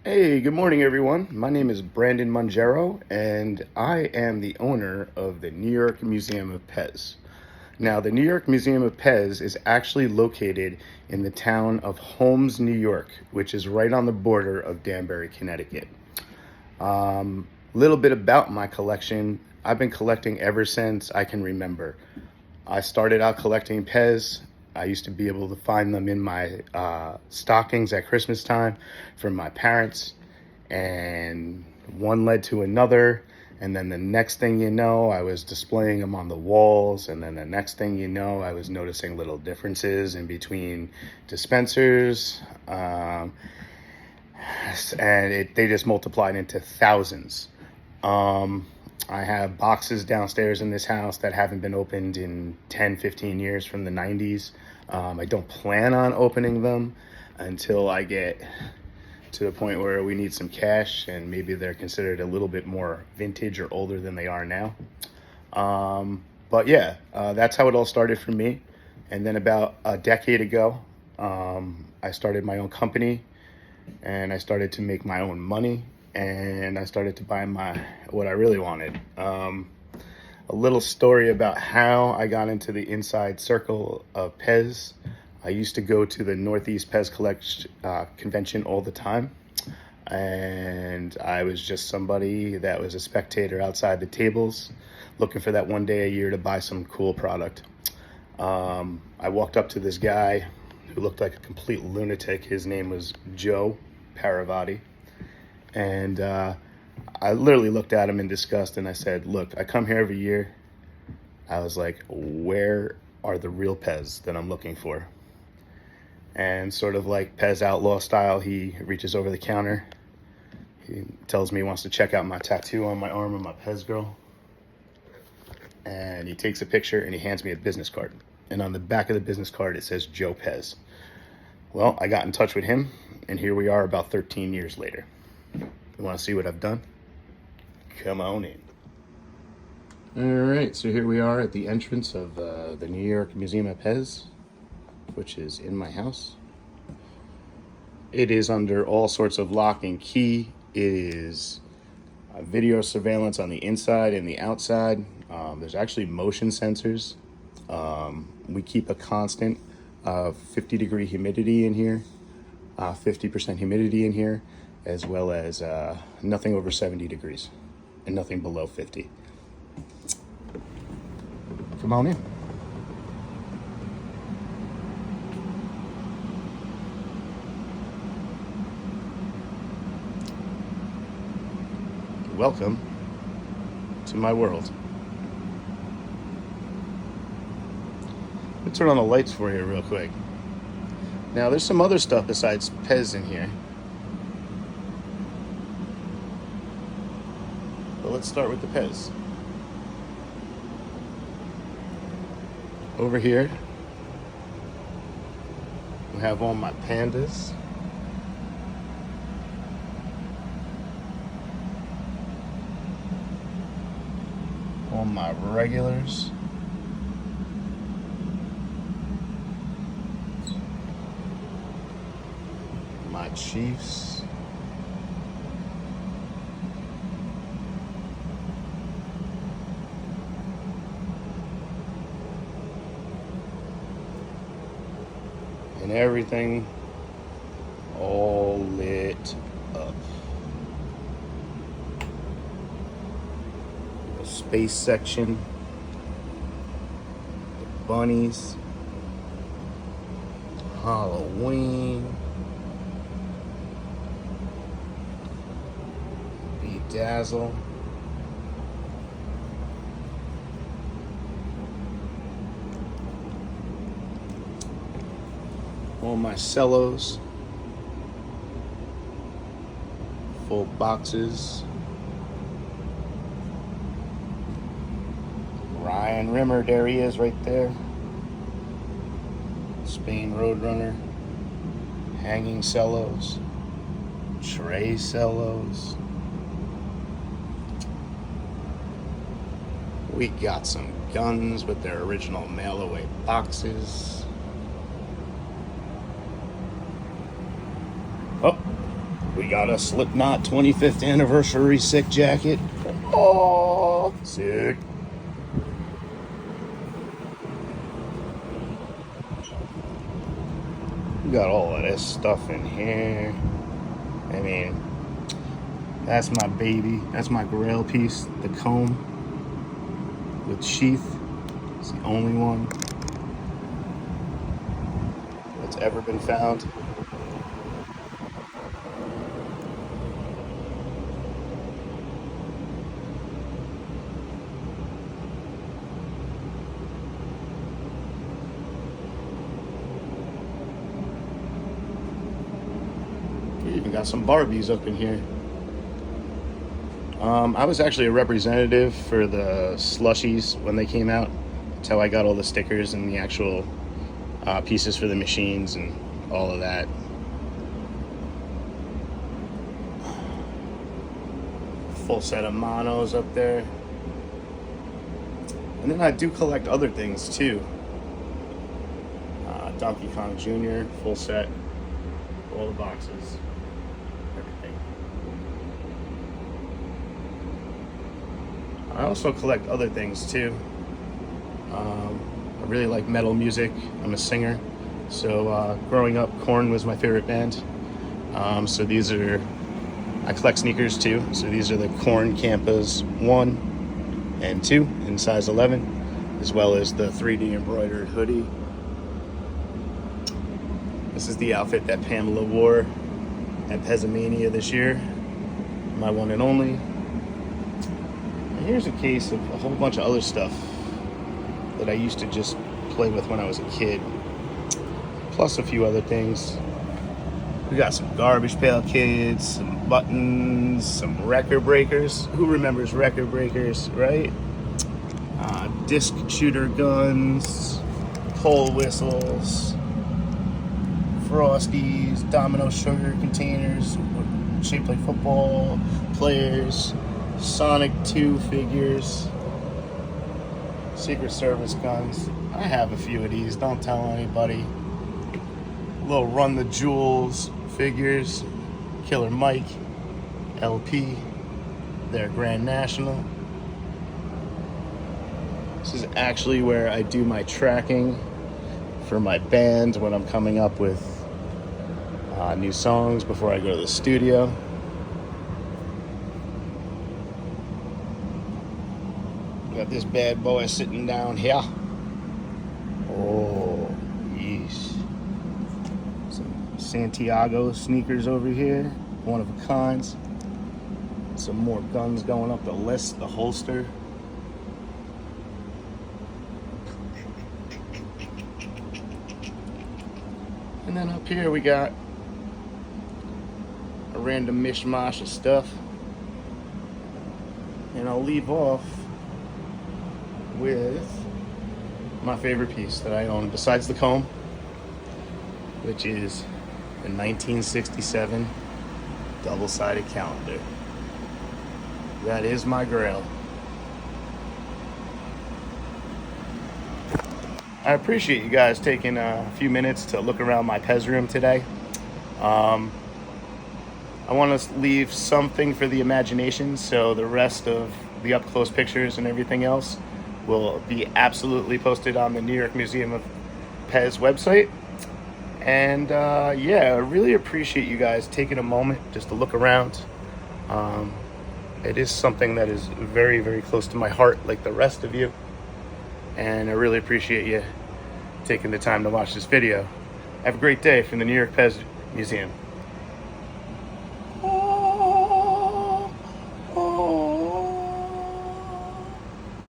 Hey, good morning, everyone. My name is Brandon Mongero, and I am the owner of the New York Museum of PEZ. Now, the New York Museum of PEZ is actually located in the town of Holmes, New York, which is right on the border of Danbury, Connecticut. Little bit about my collection. I've been collecting ever since I can remember. I started out collecting PEZ. I used to be able to find them in my stockings at Christmas time from my parents, and one led to another. And then the next thing you know, I was displaying them on the walls. And then the next thing you know, I was noticing little differences in between dispensers. They just multiplied into thousands. I have boxes downstairs in this house that haven't been opened in 10, 15 years from the 90s. I don't plan on opening them until I get to the point where we need some cash and maybe they're considered a little bit more vintage or older than they are now. But yeah, that's how it all started for me. And then about a decade ago, I started my own company and I started to make my own money, and I started to buy what I really wanted. A little story about how I got into the inside circle of PEZ. I used to go to the Northeast PEZ convention all the time, and I was just somebody that was a spectator outside the tables, looking for that one day a year to buy some cool product. I walked up to this guy who looked like a complete lunatic. His name was Joe Paravati. And I literally looked at him in disgust and I said, look, I come here every year. I was like, where are the real PEZ that I'm looking for? And sort of like PEZ outlaw style, he reaches over the counter. He tells me he wants to check out my tattoo on my arm of my PEZ girl. And he takes a picture and he hands me a business card. And on the back of the business card, it says Joe PEZ. Well, I got in touch with him, and here we are about 13 years later. You want to see what I've done? Come on in. All right, so here we are at the entrance of the New York Museum of PEZ, which is in my house. It is under all sorts of lock and key. It is video surveillance on the inside and the outside. There's actually motion sensors. We keep a constant 50-degree humidity in here, 50% humidity in here, as well as nothing over 70 degrees and nothing below 50. Come on in. Welcome to my world. Let me turn on the lights for you real quick. Now, there's some other stuff besides PEZ in here. But let's start with the PEZ. Over here, we have all my pandas. All my regulars. My Chiefs. And everything all lit up. The space section. The bunnies. Halloween. Dazzle. All my cellos. Full boxes. Ryan Rimmer, there he is right there. Spain Roadrunner. Hanging cellos. Tray cellos. We got some guns with their original mail-away boxes. Oh, We got a Slipknot 25th anniversary sick jacket. Oh, sick. We got all of this stuff in here. I mean, that's my baby. That's my grail piece, the comb with sheath. It's the only one that's ever been found. We even got some Barbies up in here. I was actually a representative for the slushies when they came out. That's how I got all the stickers and the actual pieces for the machines and all of that. Full set of monos up there. And then I do collect other things too. Donkey Kong Jr., full set, all the boxes, everything. I also collect other things too. I really like metal music. I'm a singer. So growing up, Korn was my favorite band. So these are, I collect sneakers too. So these are the Korn Campas 1 and 2 in size 11, as well as the 3D embroidered hoodie. This is the outfit that Pamela wore at PEZ this year, my one and only. And here's a case of a whole bunch of other stuff that I used to just play with when I was a kid, plus a few other things. We got some Garbage Pail Kids, some buttons, some record breakers. Who remembers record breakers, right? Disc shooter guns, pole whistles, Frosties, Domino sugar containers shaped like football players, Sonic 2 figures, Secret Service guns. I have a few of these, don't tell anybody. Little Run the Jewels figures, Killer Mike, LP, their Grand National. This is actually where I do my tracking for my band when I'm coming up with new songs before I go to the studio. Got this bad boy sitting down here. Oh, yes. Some Santiago sneakers over here, one of a kinds. Some more guns going up the list, the holster. And then up here we got a random mishmash of stuff. And I'll leave off with my favorite piece that I own besides the comb, which is the 1967 double-sided calendar. That is my grail. I appreciate you guys taking a few minutes to look around my PEZ room today. I want to leave something for the imagination, so the rest of the up-close pictures and everything else will be absolutely posted on the New York Museum of PEZ website. And yeah, I really appreciate you guys taking a moment just to look around. It is something that is very, very close to my heart, like the rest of you. And I really appreciate you taking the time to watch this video. Have a great day from the New York PEZ Museum.